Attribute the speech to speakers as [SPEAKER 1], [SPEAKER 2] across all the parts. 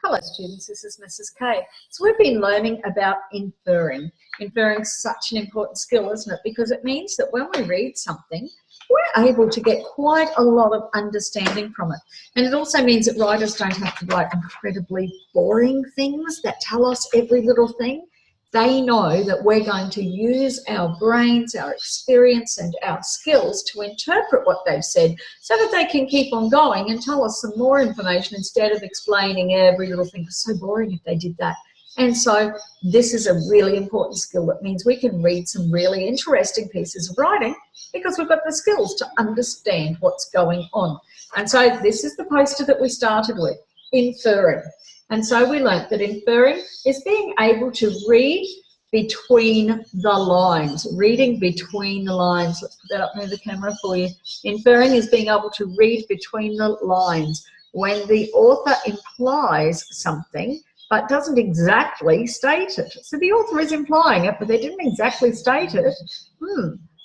[SPEAKER 1] Hello students, this is Mrs. K. So we've been learning about inferring. Inferring is such an important skill, isn't it? Because it means that when we read something, we're able to get quite a lot of understanding from it. And it also means that writers don't have to write incredibly boring things that tell us every little thing. They know that we're going to use our brains, our experience and our skills to interpret what they've said so that they can keep on going and tell us some more information instead of explaining every little thing. It's so boring if they did that. And so this is a really important skill. That means we can read some really interesting pieces of writing because we've got the skills to understand what's going on. And so this is the poster that we started with, inferring. And so we learnt that inferring is being able to read between the lines, reading between the lines. Let's put that up near the camera for you. Inferring is being able to read between the lines when the author implies something but doesn't exactly state it. So the author is implying it, but they didn't exactly state it.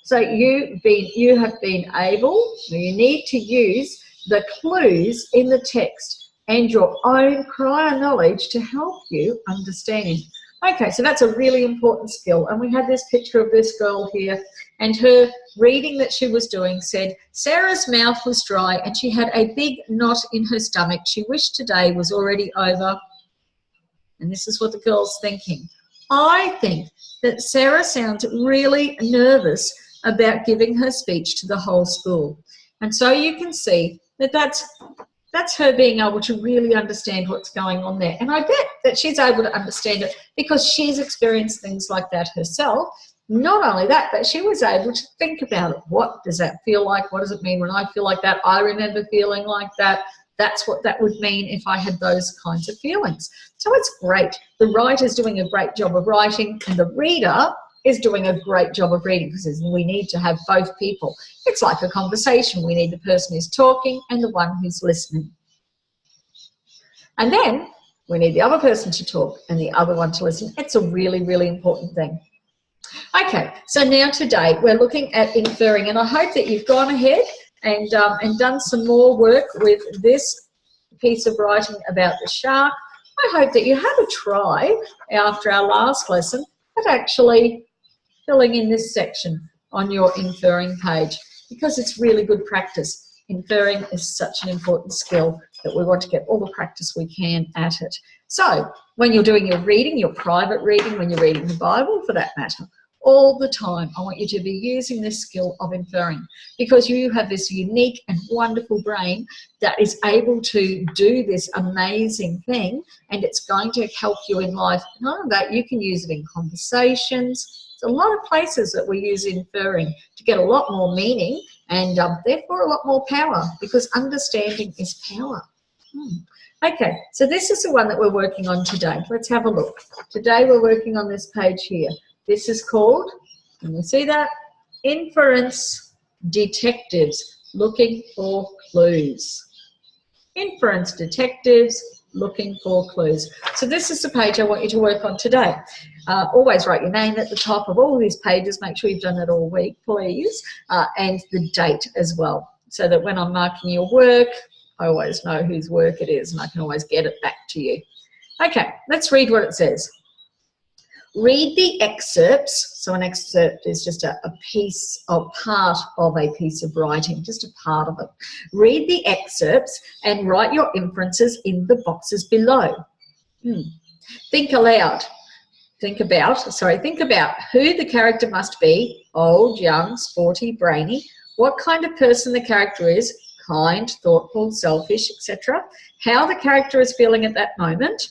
[SPEAKER 1] So you have been able, you need to use the clues in the text and your own prior knowledge to help you understand. Okay, so that's a really important skill. And we had this picture of this girl here, and her reading that she was doing said, Sarah's mouth was dry and she had a big knot in her stomach. She wished today was already over. And this is what the girl's thinking. I think that Sarah sounds really nervous about giving her speech to the whole school. And so you can see that that's her being able to really understand what's going on there. And I bet that she's able to understand it because she's experienced things like that herself. Not only that, but she was able to think about it. What does that feel like? What does it mean when I feel like that? I remember feeling like that. That's what that would mean if I had those kinds of feelings. So it's great. The writer's doing a great job of writing and the reader is doing a great job of reading, because we need to have both people. It's like a conversation. We need the person who's talking and the one who's listening. And then we need the other person to talk and the other one to listen. It's a really, really important thing. Okay, so now today we're looking at inferring, and I hope that you've gone ahead and done some more work with this piece of writing about the shark. I hope that you have a try after our last lesson at actually filling in this section on your inferring page, because it's really good practice. Inferring is such an important skill that we want to get all the practice we can at it. So when you're doing your reading, your private reading, when you're reading the Bible for that matter, all the time I want you to be using this skill of inferring, because you have this unique and wonderful brain that is able to do this amazing thing, and it's going to help you in life. Not only that, you can use it in conversations. There's a lot of places that we use inferring to get a lot more meaning and therefore a lot more power, because understanding is power. Okay, so this is the one that we're working on today. Let's have a look. Today we're working on this page here. This is called, can you see that? Inference Detectives Looking for Clues. Inference Detectives Looking for Clues. So this is the page I want you to work on today. Always write your name at the top of all these pages. Make sure you've done it all week, please, and the date as well, so that when I'm marking your work, I always know whose work it is and I can always get it back to you. Okay, let's read what it says. Read the excerpts. So an excerpt is just a piece of part of a piece of writing, just a part of it. Read the excerpts and write your inferences in the boxes below. Think aloud. Think about who the character must be, old, young, sporty, brainy, what kind of person the character is, kind, thoughtful, selfish, etc. How the character is feeling at that moment,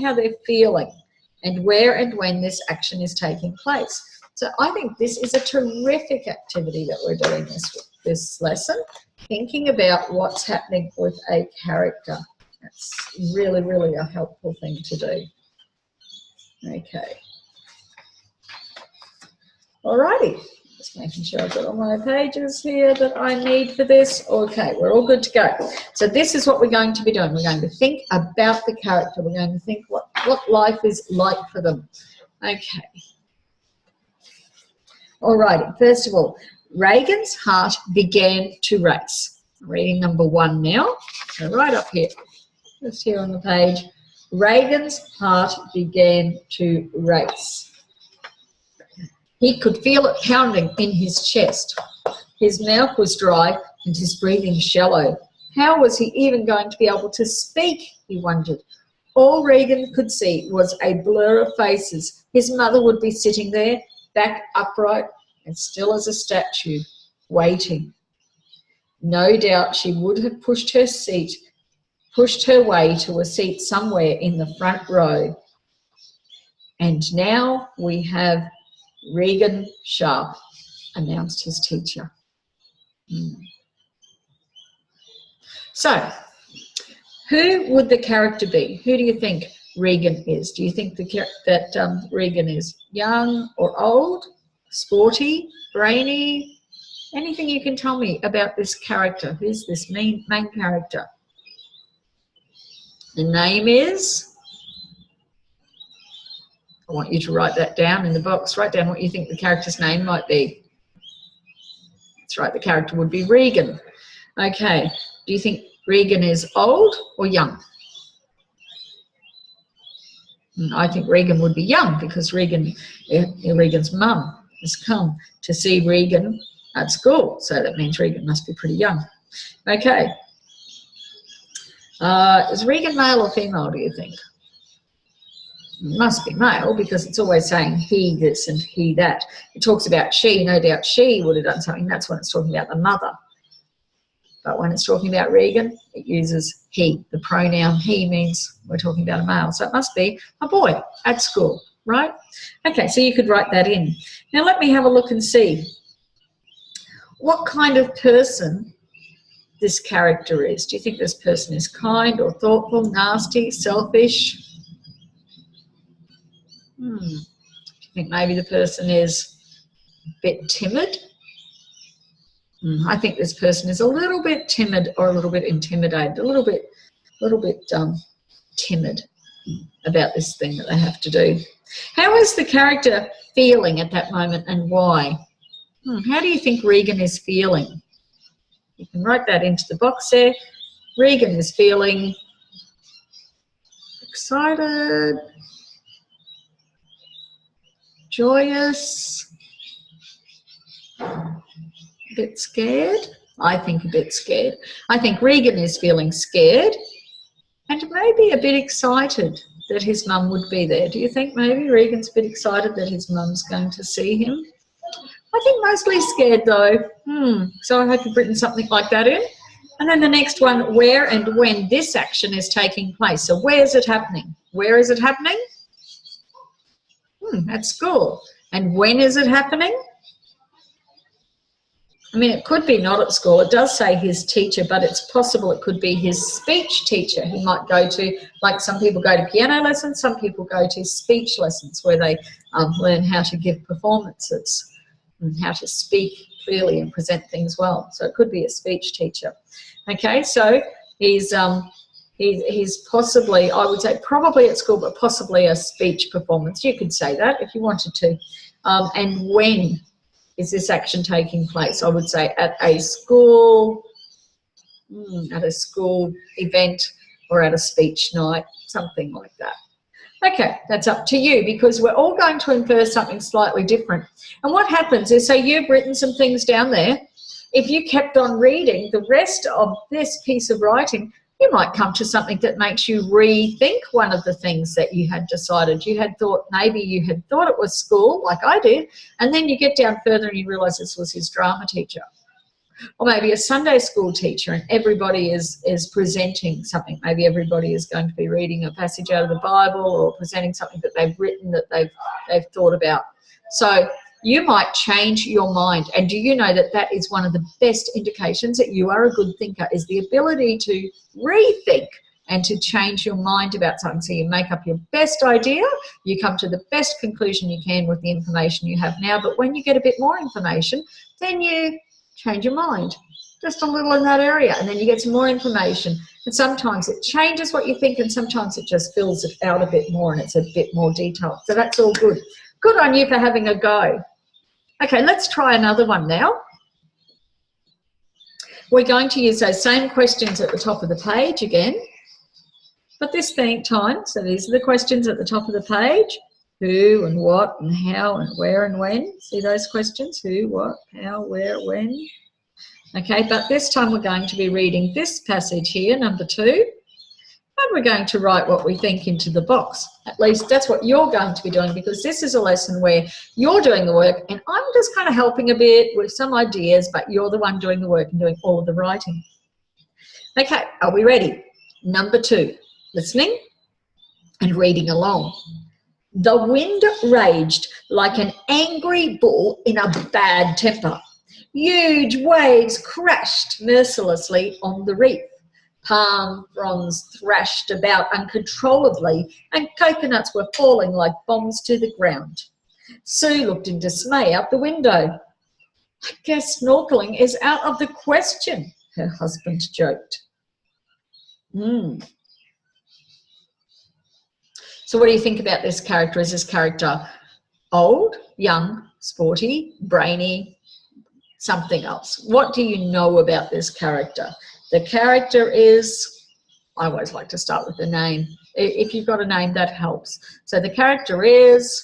[SPEAKER 1] how they're feeling, and where and when this action is taking place. So I think this is a terrific activity that we're doing this lesson, thinking about what's happening with a character. That's really, really a helpful thing to do. Okay. Alrighty. Just making sure I've got all my pages here that I need for this. Okay, we're all good to go. So this is what we're going to be doing. We're going to think about the character. We're going to think what life is like for them. Okay. Alrighty, first of all, Reagan's heart began to race. Reading number 1 now. So right up here. just here on the page. Reagan's heart began to race. He could feel it pounding in his chest. His mouth was dry and his breathing shallow. How was he even going to be able to speak, he wondered. All Regan could see was a blur of faces. His mother would be sitting there, back upright and still as a statue, waiting. No doubt she would have pushed her way to a seat somewhere in the front row. And now we have Regan Sharp, announced his teacher. So, who would the character be? Who do you think Regan is? Do you think that Regan is young or old, sporty, brainy? Anything you can tell me about this character? Who's this main character? The name is... I want you to write that down in the box. Write down what you think the character's name might be. That's right, the character would be Regan. Okay, do you think Regan is old or young? I think Regan would be young because Regan's mum has come to see Regan at school. So that means Regan must be pretty young. Okay. Is Regan male or female, do you think? Must be male because it's always saying he this and he that. It talks about she, no doubt she would have done something. That's when it's talking about the mother. But when it's talking about Regan, it uses he. The pronoun he means we're talking about a male. So it must be a boy at school, right? Okay, so you could write that in. Now let me have a look and see what kind of person this character is. Do you think this person is kind or thoughtful, nasty, selfish? Do you think maybe the person is a bit timid? I think this person is a little bit timid or a little bit intimidated, a little bit timid about this thing that they have to do. How is the character feeling at that moment and why? How do you think Regan is feeling? You can write that into the box there. Regan is feeling excited, joyous, a bit scared. I think a bit scared. I think Regan is feeling scared and maybe a bit excited that his mum would be there. Do you think maybe Regan's a bit excited that his mum's going to see him? I think mostly scared though. So I hope you've written something like that in. And then the next one, where and when this action is taking place. So where is it happening? Where is it happening? At school. And when is it happening? I mean, it could be not at school. It does say his teacher, but it's possible it could be his speech teacher. He might go to, like some people go to piano lessons, some people go to speech lessons where they learn how to give performances and how to speak clearly and present things well. So it could be a speech teacher. Okay, so he's possibly, I would say probably at school, but possibly a speech performance. You could say that if you wanted to. And when is this action taking place? I would say at a school event or at a speech night, something like that. Okay, that's up to you because we're all going to infer something slightly different. And what happens is, so you've written some things down there. If you kept on reading the rest of this piece of writing, you might come to something that makes you rethink one of the things that you had decided. You had thought, maybe you had thought it was school, like I did, and then you get down further and you realise this was his drama teacher. Or maybe a Sunday school teacher and everybody is presenting something. Maybe everybody is going to be reading a passage out of the Bible or presenting something that they've written that they've thought about. So you might change your mind. And do you know that that is one of the best indications that you are a good thinker, is the ability to rethink and to change your mind about something. So you make up your best idea, you come to the best conclusion you can with the information you have now, but when you get a bit more information, then you change your mind just a little in that area, and then you get some more information, and sometimes it changes what you think and sometimes it just fills it out a bit more and it's a bit more detailed. So that's all good. Good on you for having a go. Okay, let's try another one now. We're going to use those same questions at the top of the page again. But this time, so these are the questions at the top of the page. Who and what and how and where and when. See those questions? Who, what, how, where, when. Okay, but this time we're going to be reading this passage here, number 2, and we're going to write what we think into the box. At least that's what you're going to be doing, because this is a lesson where you're doing the work and I'm just kind of helping a bit with some ideas, but you're the one doing the work and doing all of the writing. Okay, are we ready? Number 2, listening and reading along. The wind raged like an angry bull in a bad temper. Huge waves crashed mercilessly on the reef. Palm fronds thrashed about uncontrollably, and coconuts were falling like bombs to the ground. Sue looked in dismay out the window. I guess snorkeling is out of the question, her husband joked. So what do you think about this character? Is this character old, young, sporty, brainy, something else? What do you know about this character? The character is, I always like to start with the name. If you've got a name, that helps. So the character is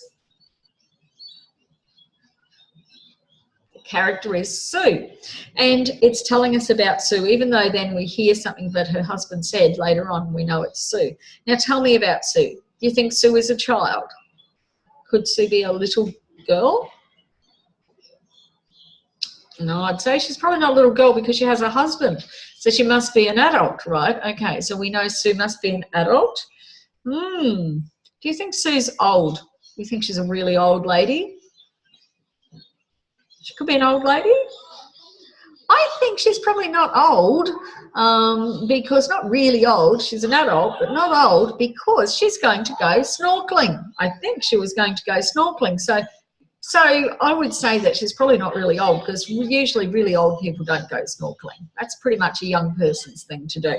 [SPEAKER 1] Sue, and it's telling us about Sue, even though then we hear something that her husband said later on, we know it's Sue. Now tell me about Sue. Do you think Sue is a child? Could Sue be a little girl? No, I'd say she's probably not a little girl because she has a husband. So she must be an adult, right? Okay, so we know Sue must be an adult. Do you think Sue's old? Do you think she's a really old lady? She could be an old lady. I think she's probably not old, because not really old. She's an adult, but not old, because she's going to go snorkeling. I think she was going to go snorkeling. So I would say that she's probably not really old, because usually really old people don't go snorkeling. That's pretty much a young person's thing to do.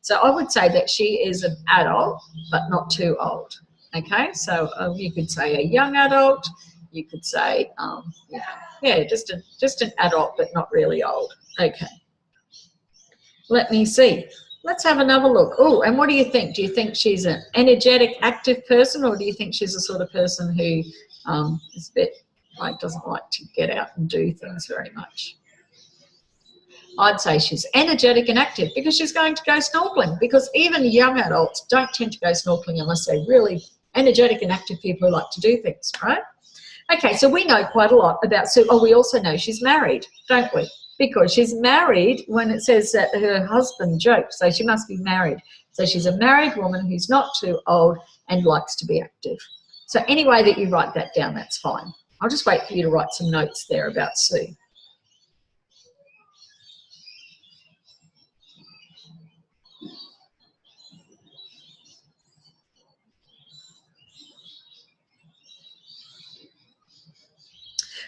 [SPEAKER 1] So I would say that she is an adult, but not too old. Okay, so you could say a young adult. You could say, just an adult, but not really old. Okay. Let me see. Let's have another look. Oh, and what do you think? Do you think she's an energetic, active person, or do you think she's the sort of person who is a bit doesn't like to get out and do things very much? I'd say she's energetic and active because she's going to go snorkeling, because even young adults don't tend to go snorkeling unless they're really energetic and active people who like to do things, right? Okay, so we know quite a lot about Sue. Oh, we also know she's married, don't we? Because she's married when it says that her husband joked, so she must be married. So she's a married woman who's not too old and likes to be active. So any way that you write that down, that's fine. I'll just wait for you to write some notes there about Sue.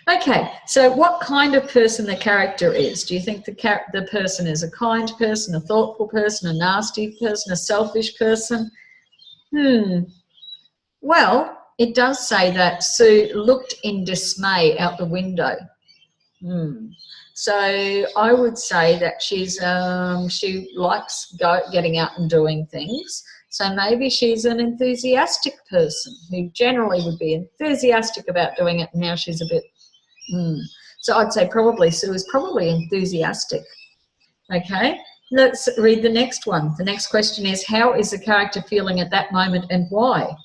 [SPEAKER 1] Okay, so what kind of person the character is? Do you think the person is a kind person, a thoughtful person, a nasty person, a selfish person? Well, it does say that Sue looked in dismay out the window. So I would say that she's she likes getting out and doing things. So maybe she's an enthusiastic person who generally would be enthusiastic about doing it, and now she's a bit So I'd say probably Sue is probably enthusiastic. Okay, let's read the next one. The next question is, how is the character feeling at that moment and why?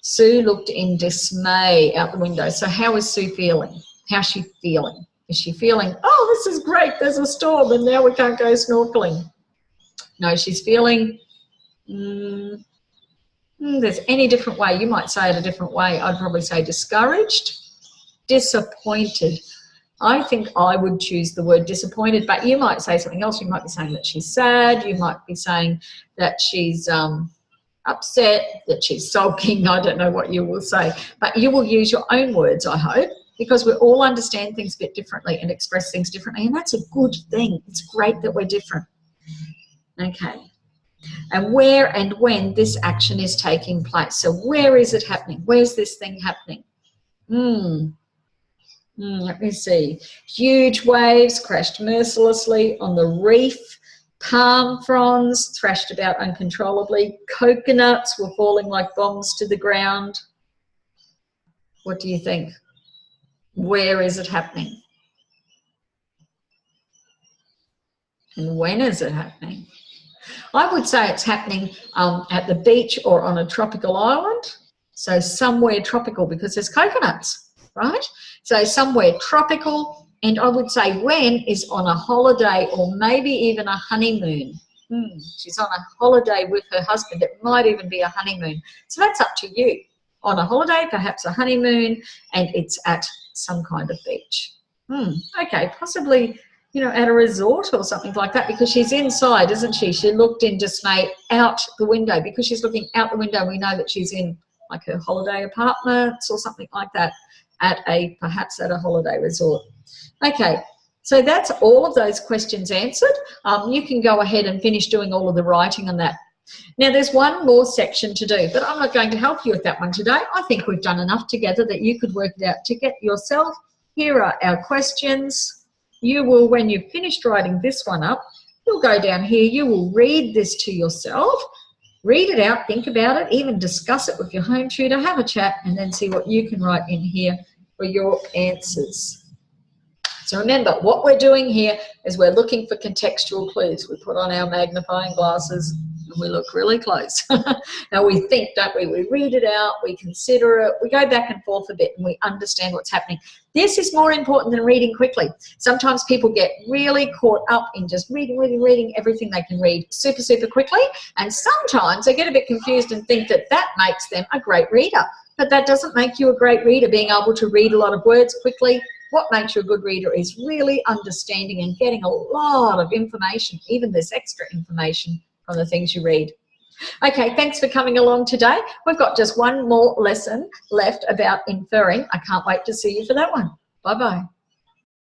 [SPEAKER 1] Sue looked in dismay out the window. So how is Sue feeling? How's she feeling? Is she feeling, oh, this is great, there's a storm and now we can't go snorkeling? No, she's feeling, there's any different way. You might say it a different way. I'd probably say discouraged, disappointed. I think I would choose the word disappointed, but you might say something else. You might be saying that she's sad. You might be saying that she's upset, that she's sulking. I don't know what you will say, but you will use your own words, I hope, because we all understand things a bit differently and express things differently, and that's a good thing. It's great that we're different. Okay. And where and when this action is taking place. So where is it happening? Where's this thing happening? Let me see. Huge waves crashed mercilessly on the reef. Palm fronds thrashed about uncontrollably. Coconuts were falling like bombs to the ground. What do you think? Where is it happening? And when is it happening? I would say it's happening at the beach or on a tropical island. So somewhere tropical, because there's coconuts, right? So somewhere tropical, and I would say when is on a holiday or maybe even a honeymoon. She's on a holiday with her husband. It might even be a honeymoon. So that's up to you. On a holiday, perhaps a honeymoon, and it's at some kind of beach. Okay, possibly, you know, at a resort or something like that, because she's inside, isn't she? She looked in dismay out the window. Because she's looking out the window, we know that she's in like her holiday apartments or something like that, perhaps at a holiday resort. Okay, so that's all of those questions answered. You can go ahead and finish doing all of the writing on that. Now, there's one more section to do, but I'm not going to help you with that one today. I think we've done enough together that you could work it out to get yourself. Here are our questions. You will, when you've finished writing this one up, you'll go down here, you will read this to yourself, read it out, think about it, even discuss it with your home tutor, have a chat, and then see what you can write in here for your answers. So remember, what we're doing here is we're looking for contextual clues. We put on our magnifying glasses and we look really close. Now we think, don't we? We read it out, we consider it, we go back and forth a bit and we understand what's happening. This is more important than reading quickly. Sometimes people get really caught up in just reading everything they can read super, super quickly. And sometimes they get a bit confused and think that that makes them a great reader. But that doesn't make you a great reader, being able to read a lot of words quickly. What makes you a good reader is really understanding and getting a lot of information, even this extra information from the things you read. Okay, thanks for coming along today. We've got just one more lesson left about inferring. I can't wait to see you for that one. Bye-bye.